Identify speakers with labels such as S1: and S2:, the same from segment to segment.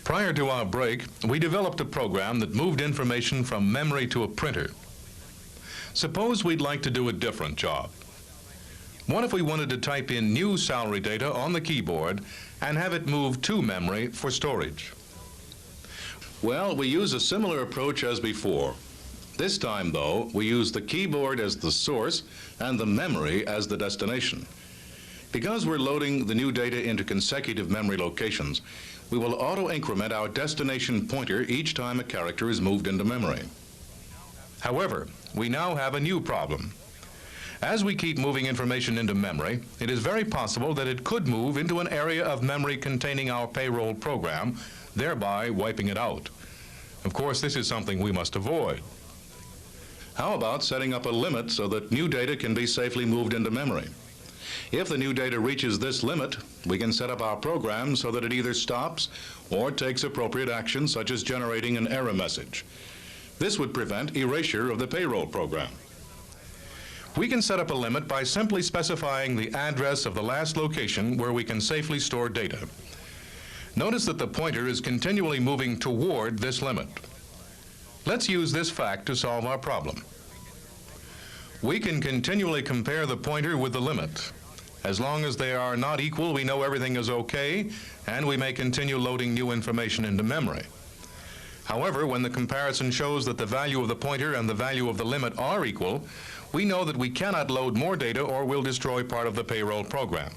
S1: Prior to our break, we developed a program that moved information from memory to a printer. Suppose we'd like to do a different job. What if we wanted to type in new salary data on the keyboard and have it moved to memory for storage? Well, we use a similar approach as before. This time, though, we use the keyboard as the source and the memory as the destination. Because we're loading the new data into consecutive memory locations, we will auto-increment our destination pointer each time a character is moved into memory. However, we now have a new problem. As we keep moving information into memory, it is very possible that it could move into an area of memory containing our payroll program, thereby wiping it out. Of course, this is something we must avoid. How about setting up a limit so that new data can be safely moved into memory? If the new data reaches this limit, we can set up our program so that it either stops or takes appropriate action, such as generating an error message. This would prevent erasure of the payroll program. We can set up a limit by simply specifying the address of the last location where we can safely store data. Notice that the pointer is continually moving toward this limit. Let's use this fact to solve our problem. We can continually compare the pointer with the limit. As long as they are not equal, we know everything is okay, and we may continue loading new information into memory. However, when the comparison shows that the value of the pointer and the value of the limit are equal, we know that we cannot load more data or we'll destroy part of the payroll program.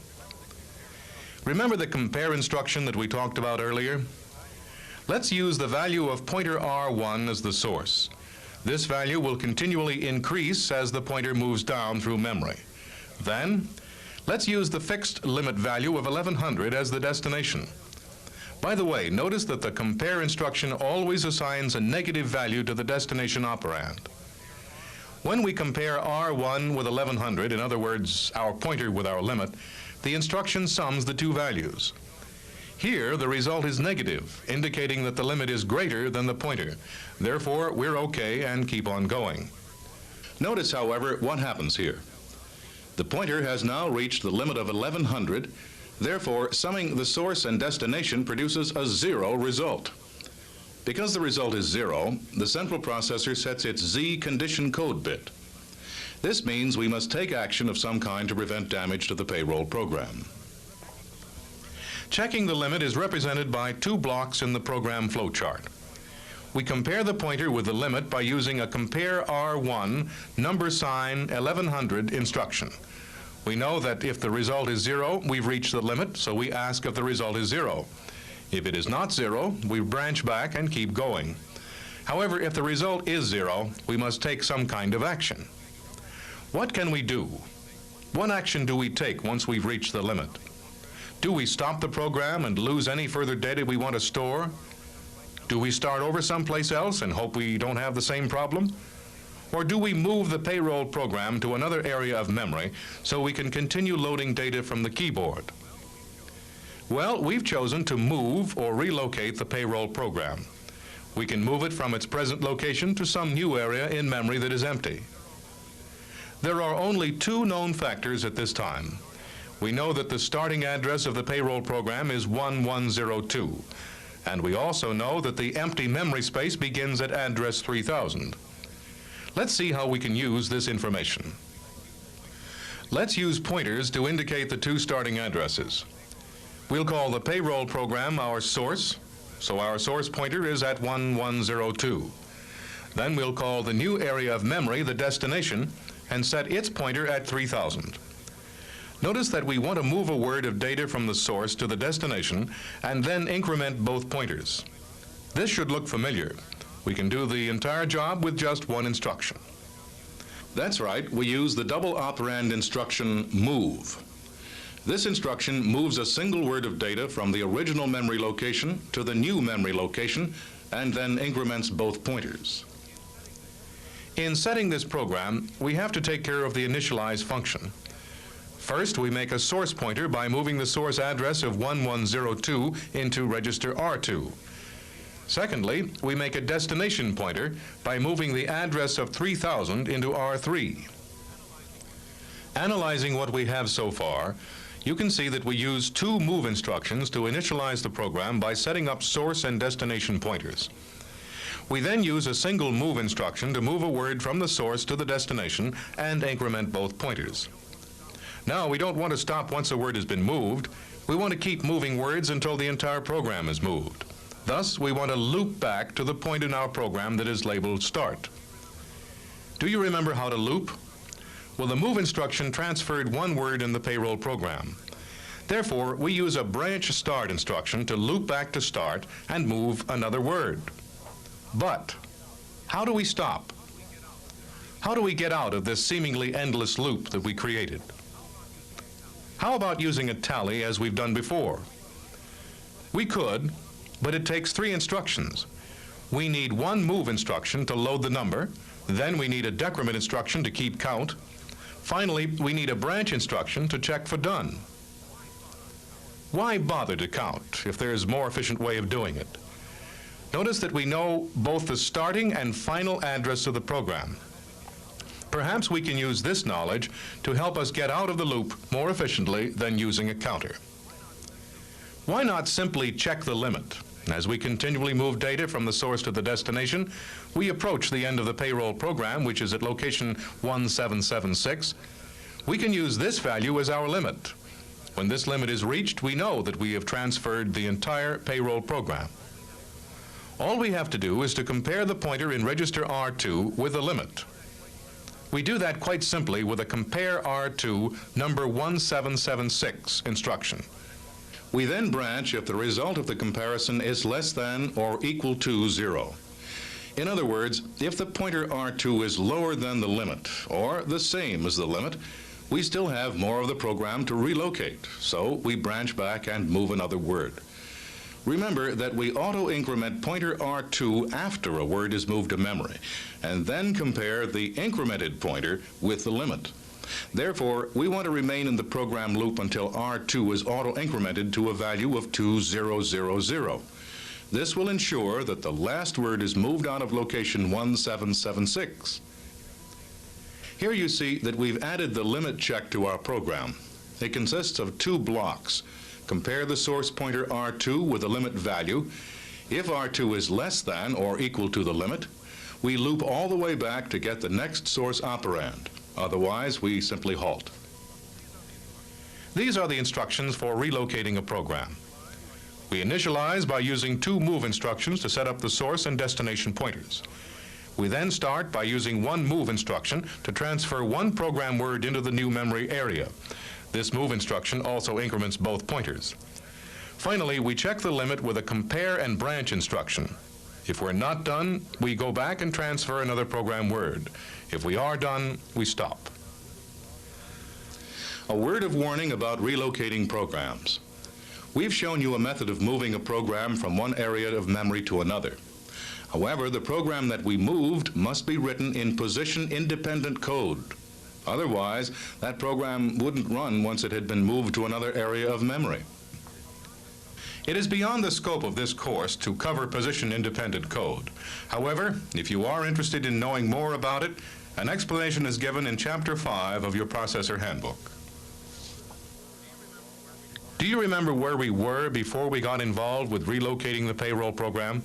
S1: Remember the compare instruction that we talked about earlier? Let's use the value of pointer R1 as the source. This value will continually increase as the pointer moves down through memory. Then, let's use the fixed limit value of 1100 as the destination. By the way, notice that the compare instruction always assigns a negative value to the destination operand. When we compare R1 with 1100, in other words, our pointer with our limit, the instruction sums the two values. Here, the result is negative, indicating that the limit is greater than the pointer. Therefore, we're okay and keep on going. Notice, however, what happens here. The pointer has now reached the limit of 1100. Therefore, summing the source and destination produces a 0 result. Because the result is 0, the central processor sets its Z condition code bit. This means we must take action of some kind to prevent damage to the payroll program. Checking the limit is represented by two blocks in the program flowchart. We compare the pointer with the limit by using a compare R1 number sign 1100 instruction. We know that if the result is 0, we've reached the limit, so we ask if the result is 0. If it is not 0, we branch back and keep going. However, if the result is 0, we must take some kind of action. What can we do? What action do we take once we've reached the limit? Do we stop the program and lose any further data we want to store? Do we start over someplace else and hope we don't have the same problem? Or do we move the payroll program to another area of memory so we can continue loading data from the keyboard? Well, we've chosen to move or relocate the payroll program. We can move it from its present location to some new area in memory that is empty. There are only two known factors at this time. We know that the starting address of the payroll program is 1102, and we also know that the empty memory space begins at address 3000. Let's see how we can use this information. Let's use pointers to indicate the two starting addresses. We'll call the payroll program our source, so our source pointer is at 1102. Then we'll call the new area of memory the destination and set its pointer at 3000. Notice that we want to move a word of data from the source to the destination and then increment both pointers. This should look familiar. We can do the entire job with just one instruction. That's right, we use the double operand instruction move. This instruction moves a single word of data from the original memory location to the new memory location and then increments both pointers. In setting this program, we have to take care of the initialize function. First, we make a source pointer by moving the source address of 1102 into register R2. Secondly, we make a destination pointer by moving the address of 3000 into R3. Analyzing what we have so far, you can see that we use two move instructions to initialize the program by setting up source and destination pointers. We then use a single move instruction to move a word from the source to the destination and increment both pointers. Now, we don't want to stop once a word has been moved. We want to keep moving words until the entire program is moved. Thus, we want to loop back to the point in our program that is labeled Start. Do you remember how to loop? Well, the move instruction transferred one word in the payroll program. Therefore, we use a branch start instruction to loop back to start and move another word. But how do we stop? How do we get out of this seemingly endless loop that we created? How about using a tally as we've done before? We could, but it takes 3 instructions. We need one move instruction to load the number. Then we need a decrement instruction to keep count. Finally, we need a branch instruction to check for done. Why bother to count if there's a more efficient way of doing it? Notice that we know both the starting and final address of the program. Perhaps we can use this knowledge to help us get out of the loop more efficiently than using a counter. Why not simply check the limit? As we continually move data from the source to the destination, we approach the end of the payroll program, which is at location 1776. We can use this value as our limit. When this limit is reached, we know that we have transferred the entire payroll program. All we have to do is to compare the pointer in register R2 with the limit. We do that quite simply with a compare R2 number 1776 instruction. We then branch if the result of the comparison is less than or equal to 0. In other words, if the pointer R2 is lower than the limit or the same as the limit, we still have more of the program to relocate, so we branch back and move another word. Remember that we auto-increment pointer R2 after a word is moved to memory, and then compare the incremented pointer with the limit. Therefore, we want to remain in the program loop until R2 is auto-incremented to a value of 2000. This will ensure that the last word is moved out of location 1776. Here you see that we've added the limit check to our program. It consists of 2 blocks. Compare the source pointer R2 with the limit value. If R2 is less than or equal to the limit, we loop all the way back to get the next source operand. Otherwise, we simply halt. These are the instructions for relocating a program. We initialize by using 2 move instructions to set up the source and destination pointers. We then start by using one move instruction to transfer one program word into the new memory area. This move instruction also increments both pointers. Finally, we check the limit with a compare and branch instruction. If we're not done, we go back and transfer another program word. If we are done, we stop. A word of warning about relocating programs. We've shown you a method of moving a program from one area of memory to another. However, the program that we moved must be written in position-independent code. Otherwise, that program wouldn't run once it had been moved to another area of memory. It is beyond the scope of this course to cover position-independent code. However, if you are interested in knowing more about it, an explanation is given in Chapter 5 of your Processor Handbook. Do you remember where we were before we got involved with relocating the payroll program?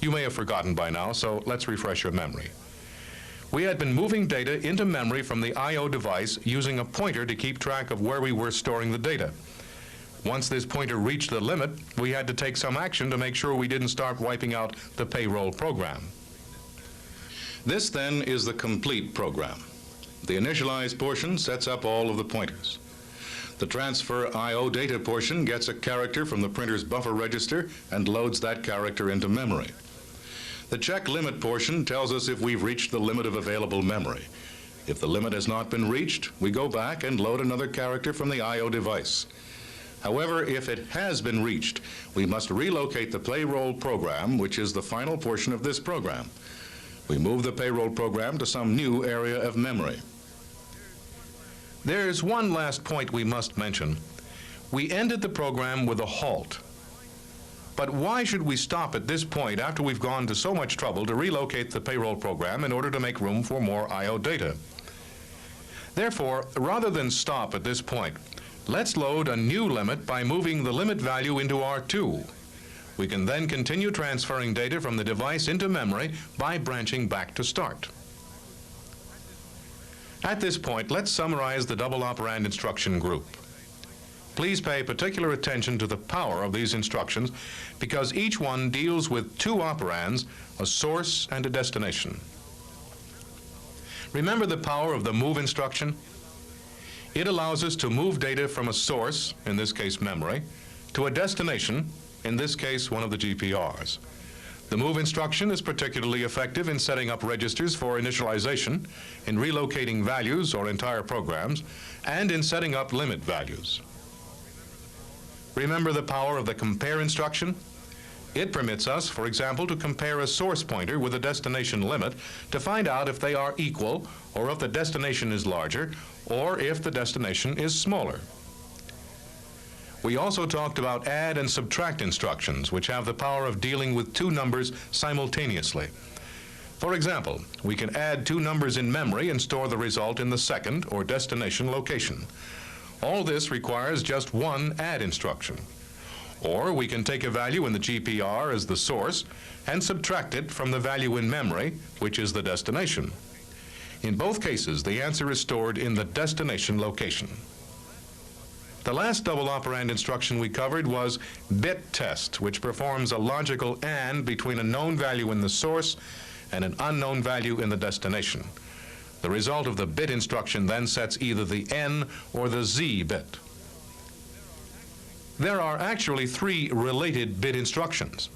S1: You may have forgotten by now, so let's refresh your memory. We had been moving data into memory from the I/O device using a pointer to keep track of where we were storing the data. Once this pointer reached the limit, we had to take some action to make sure we didn't start wiping out the payroll program. This then is the complete program. The initialize portion sets up all of the pointers. The transfer I/O data portion gets a character from the printer's buffer register and loads that character into memory. The check limit portion tells us if we've reached the limit of available memory. If the limit has not been reached, we go back and load another character from the I/O device. However, if it has been reached, we must relocate the payroll program, which is the final portion of this program. We move the payroll program to some new area of memory. There's one last point we must mention. We ended the program with a halt. But why should we stop at this point after we've gone to so much trouble to relocate the payroll program in order to make room for more I/O data? Therefore, rather than stop at this point, Let's load a new limit by moving the limit value into R2. We can then continue transferring data from the device into memory by branching back to start. At this point, let's summarize the double operand instruction group. Please pay particular attention to the power of these instructions because each one deals with two operands, a source and a destination. Remember the power of the move instruction? It allows us to move data from a source, in this case memory, to a destination, in this case one of the GPRs. The move instruction is particularly effective in setting up registers for initialization, in relocating values or entire programs, and in setting up limit values. Remember the power of the compare instruction? It permits us, for example, to compare a source pointer with a destination limit to find out if they are equal, or if the destination is larger, or if the destination is smaller. We also talked about add and subtract instructions, which have the power of dealing with two numbers simultaneously. For example, we can add two numbers in memory and store the result in the second or destination location. All this requires just one add instruction. Or we can take a value in the GPR as the source and subtract it from the value in memory, which is the destination. In both cases, the answer is stored in the destination location. The last double operand instruction we covered was bit test, which performs a logical AND between a known value in the source and an unknown value in the destination. The result of the bit instruction then sets either the N or the Z bit. There are actually three related bit instructions.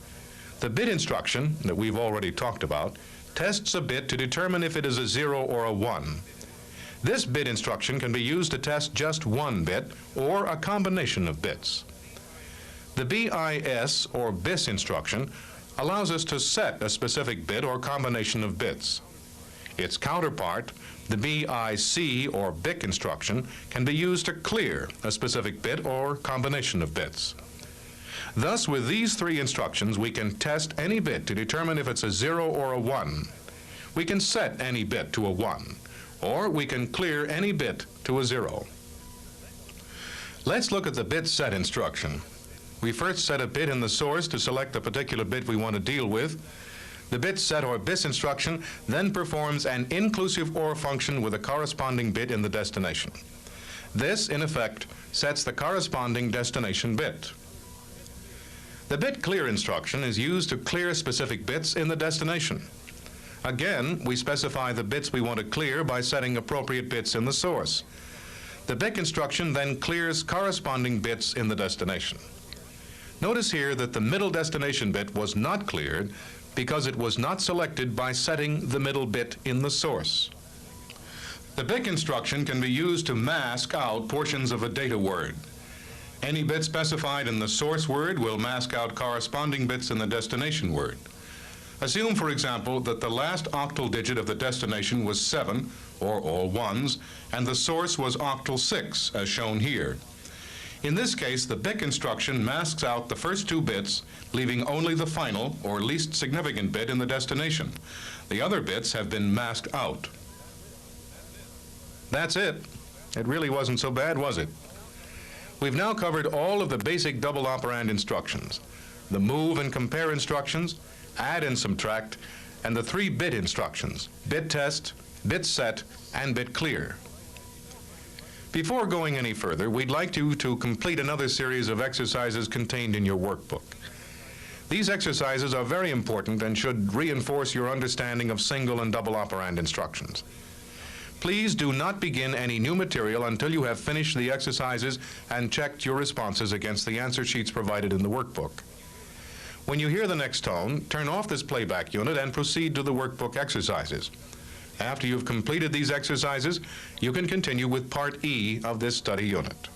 S1: The bit instruction that we've already talked about tests a bit to determine if it is a 0 or a 1. This bit instruction can be used to test just one bit or a combination of bits. The BIS or BIS instruction allows us to set a specific bit or combination of bits. Its counterpart, the BIC or BIC instruction, can be used to clear a specific bit or combination of bits. Thus, with these three instructions, we can test any bit to determine if it's a 0 or a 1. We can set any bit to a 1, or we can clear any bit to a 0. Let's look at the bit set instruction. We first set a bit in the source to select the particular bit we want to deal with. The bit set or BIS instruction then performs an inclusive OR function with a corresponding bit in the destination. This, in effect, sets the corresponding destination bit. The bit clear instruction is used to clear specific bits in the destination. Again, we specify the bits we want to clear by setting appropriate bits in the source. The BIC instruction then clears corresponding bits in the destination. Notice here that the middle destination bit was not cleared because it was not selected by setting the middle bit in the source. The BIC instruction can be used to mask out portions of a data word. Any bit specified in the source word will mask out corresponding bits in the destination word. Assume, for example, that the last octal digit of the destination was 7, or all ones, and the source was octal 6, as shown here. In this case, the BIC instruction masks out the first two bits, leaving only the final, or least significant bit in the destination. The other bits have been masked out. That's it. It really wasn't so bad, was it? We've now covered all of the basic double operand instructions, the move and compare instructions, add and subtract, and the three bit instructions, bit test, bit set, and bit clear. Before going any further, we'd like you to complete another series of exercises contained in your workbook. These exercises are very important and should reinforce your understanding of single and double operand instructions. Please do not begin any new material until you have finished the exercises and checked your responses against the answer sheets provided in the workbook. When you hear the next tone, turn off this playback unit and proceed to the workbook exercises. After you've completed these exercises, you can continue with Part E of this study unit.